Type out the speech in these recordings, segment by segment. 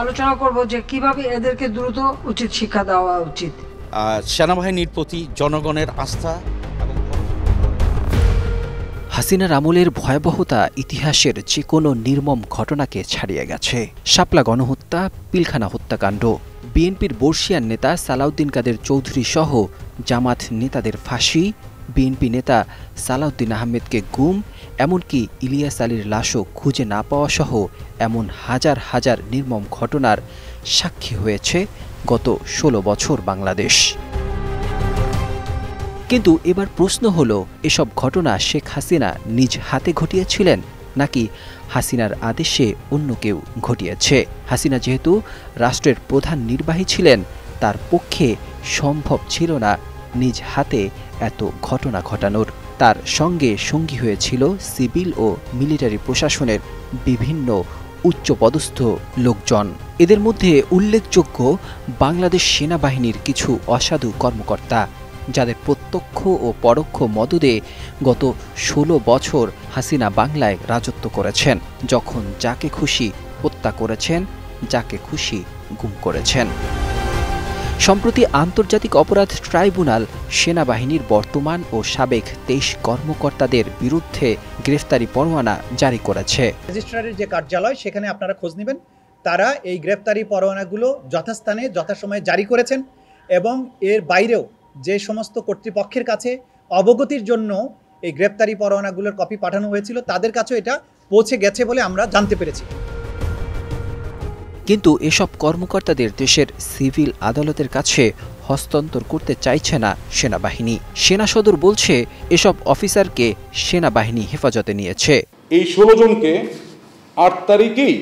আলোচনা করব যে কিভাবে এদেরকে দ্রুত উচিত শিক্ষা দেওয়া উচিত। সেনাবাহিনীর প্রতি জনগণের আস্থা। হাসিনার আমলের ভয়াবহতা ইতিহাসের যে কোনো নির্মম ঘটনাকে ছাড়িয়ে গেছে। শাপলা গণহত্যা, পিলখানা হত্যাকাণ্ড, বিএনপির বর্ষিয়ান নেতা সালাউদ্দিন কাদের চৌধুরী সহ জামাত নেতাদের ফাঁসি, বিএনপি নেতা সালাউদ্দিন আহমেদকে গুম, এমনকি ইলিয়াস আলীর লাশও খুঁজে না পাওয়া সহ এমন হাজার হাজার নির্মম ঘটনার সাক্ষী হয়েছে গত ১৬ বছর বাংলাদেশ। কিন্তু এবার প্রশ্ন হলো, এসব ঘটনা শেখ হাসিনা নিজ হাতে ঘটিয়েছিলেন নাকি হাসিনার আদেশে অন্য কেউ ঘটিয়েছে? হাসিনা যেহেতু রাষ্ট্রের প্রধান নির্বাহী ছিলেন, তার পক্ষে সম্ভব ছিল না নিজ হাতে এত ঘটনা ঘটানোর। তার সঙ্গে সঙ্গী হয়েছিল সিভিল ও মিলিটারি প্রশাসনের বিভিন্ন উচ্চপদস্থ লোকজন। এদের মধ্যে উল্লেখযোগ্য বাংলাদেশ সেনাবাহিনীর কিছু অসাধু কর্মকর্তা, যাদের প্রত্যক্ষ ও পরোক্ষ মদদে গত ১৬ বছর হাসিনা বাংলায় রাজত্ব করেছেন। যখন যাকে খুশি হত্যা করেছেন, যাকে খুশি গুম করেছেন। সম্প্রতি আন্তর্জাতিক অপরাধ ট্রাইব্যুনাল সেনাবাহিনীর বর্তমান ও সাবেক ২৩ কর্মকর্তাদের বিরুদ্ধে গ্রেফতারি পরোয়ানা জারি করেছে। রেজিস্ট্রারের যে কার্যালয়, সেখানে আপনারা খোঁজ নেবেন, তারা এই গ্রেফতারি পরোয়ানাগুলো যথাস্থানে যথাসময়ে জারি করেছেন এবং এর বাইরেও যে সমস্ত কর্তৃপক্ষের কাছে অবগতির জন্য এই গ্রেফতারি পরোয়ানাগুলোর কপি পাঠানো হয়েছিল, তাদের কাছেও এটা পৌঁছে গেছে বলে আমরা জানতে পেরেছি। কিন্তু এসব কর্মকর্তাদের দেশের সিভিল আদালতের কাছে হস্তান্তর করতে চাইছে না সেনাবাহিনী। সেনা সদর বলছে, এসব অফিসারকে সেনাবাহিনী হেফাজতে নিয়েছে। এই ১৬ জনকে ৮ তারিখেই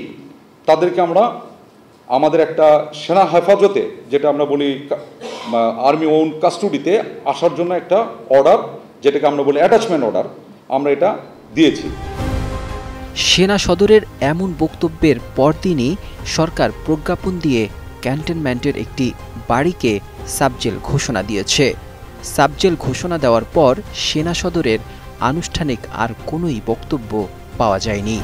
তাদেরকে আমরা আমাদের একটা সেনা হেফাজতে, যেটা আমরা বলি আর্মি ওন কাস্টডিতে আসার জন্য একটা অর্ডার, যেটাকে আমরা বলি অ্যাটাচমেন্ট অর্ডার, আমরা এটা দিয়েছি। সেনা সদরের এমন বক্তব্যের পরদিনই সরকার প্রজ্ঞাপন দিয়ে ক্যান্টনমেন্টের একটি বাড়িকে সাবজেল ঘোষণা দিয়েছে। সাবজেল ঘোষণা দেওয়ার পর সেনা সদরের আনুষ্ঠানিক আর কোনোই বক্তব্য পাওয়া যায়নি।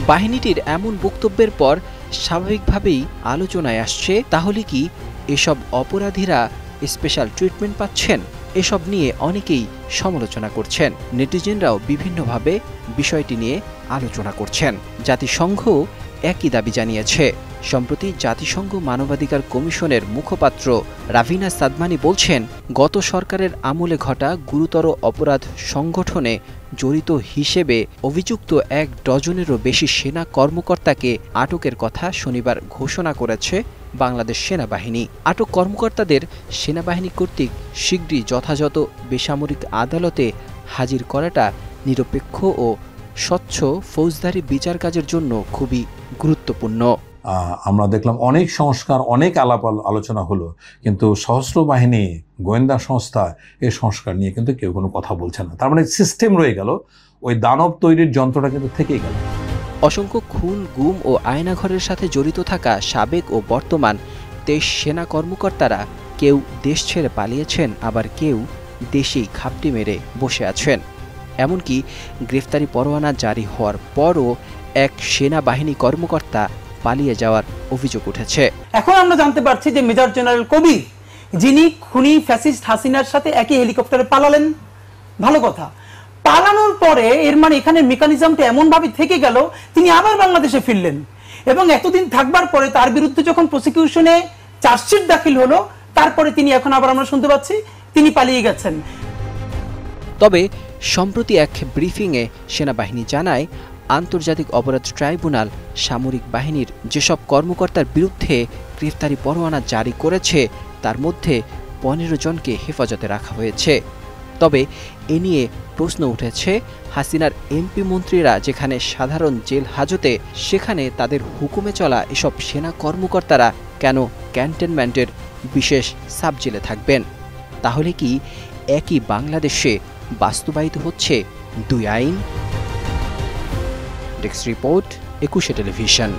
বাহিনীটির এমন বক্তব্যের পর স্বাভাবিকভাবেই আলোচনায় আসছে, তাহলে কি এসব অপরাধীরা স্পেশাল ট্রিটমেন্ট পাচ্ছেন? এসব নিয়ে অনেকেই সমালোচনা করছেন। নেটিজেনরাও বিভিন্নভাবে বিষয়টি নিয়ে আলোচনা করছেন। জাতিসংঘ একই দাবি জানিয়েছে। সম্প্রতি জাতিসংঘ মানবাধিকার কমিশনের মুখপাত্র রাভিনা সাদমানি বলছেন, গত সরকারের আমলে ঘটা গুরুতর অপরাধ সংগঠনে জড়িত হিসেবে অভিযুক্ত ১ ডজনেরও বেশি সেনা কর্মকর্তাকে আটকের কথা শনিবার ঘোষণা করেছে বাংলাদেশ সেনাবাহিনী। আটক কর্মকর্তাদের সেনাবাহিনী কর্তৃক শীঘ্রই যথাযথ বেসামরিক আদালতে হাজির করাটা নিরপেক্ষ ও স্বচ্ছ ফৌজদারি বিচার কাজের জন্য খুবই গুরুত্বপূর্ণ। আমরা দেখলাম অনেক সংস্কার, অনেক আলোচনা হলো, কিন্তু সশস্ত্র বাহিনী, গোয়েন্দা সংস্থা এই সংস্কার নিয়ে কিন্তু কেউ কোনো কথা বলছে না। তার মানে সিস্টেম রয়ে গেল, ওই দানব তৈরির যন্ত্রটা কিন্তু থেকেই গেল। অসংখ্য খুন, গুম ও আয়নাঘরের সাথে জড়িত থাকা সাবেক ও বর্তমান ২৩ সেনা কর্মকর্তারা কেউ দেশ ছেড়ে পালিয়েছেন, আবার কেউ দেশেই খাপটি মেরে বসে আছেন। এমনকি গ্রেফতারি পরোয়ানা জারি হওয়ার পরও এক সেনাবাহিনী কর্মকর্তা পালিয়ে যাওয়ার অভিযোগ উঠেছে। এখন আমরা জানতে পারছি যে মেজর জেনারেল কবির, যিনি খুনি ফ্যাসিস্ট হাসিনার সাথে একই হেলিকপ্টারে পালালেন, ভালো কথা, পালানোর পরে এর মানে এখানে মেকানিজমটা এমন ভাবে থেকে গেল, তিনি আবার বাংলাদেশে ফিরলেন এবং এতদিন থাকবার পরে তার বিরুদ্ধে যখন প্রসিকিউশনে চার্জশিট দাখিল হলো, তারপরে তিনি এখন আবার আমরা শুনতে পাচ্ছি তিনি পালিয়ে গেছেন। তবে সম্প্রতি এক ব্রিফিংয়ে সেনাবাহিনী জানায়, আন্তর্জাতিক অপরাধ ট্রাইব্যুনাল সামরিক বাহিনীর যেসব কর্মকর্তার বিরুদ্ধে গ্রেফতারি পরোয়ানা জারি করেছে, তার মধ্যে ১৫ জনকে হেফাজতে রাখা হয়েছে। তবে এ নিয়ে প্রশ্ন উঠেছে, হাসিনার এমপি মন্ত্রীরা যেখানে সাধারণ জেল হাজতে, সেখানে তাদের হুকুমে চলা এসব সেনা কর্মকর্তারা কেন ক্যান্টনমেন্টের বিশেষ সাবজেলে থাকবেন? তাহলে কি একই বাংলাদেশে বাস্তবায়িত হচ্ছে দুই আইন? Desk report, ২১ television.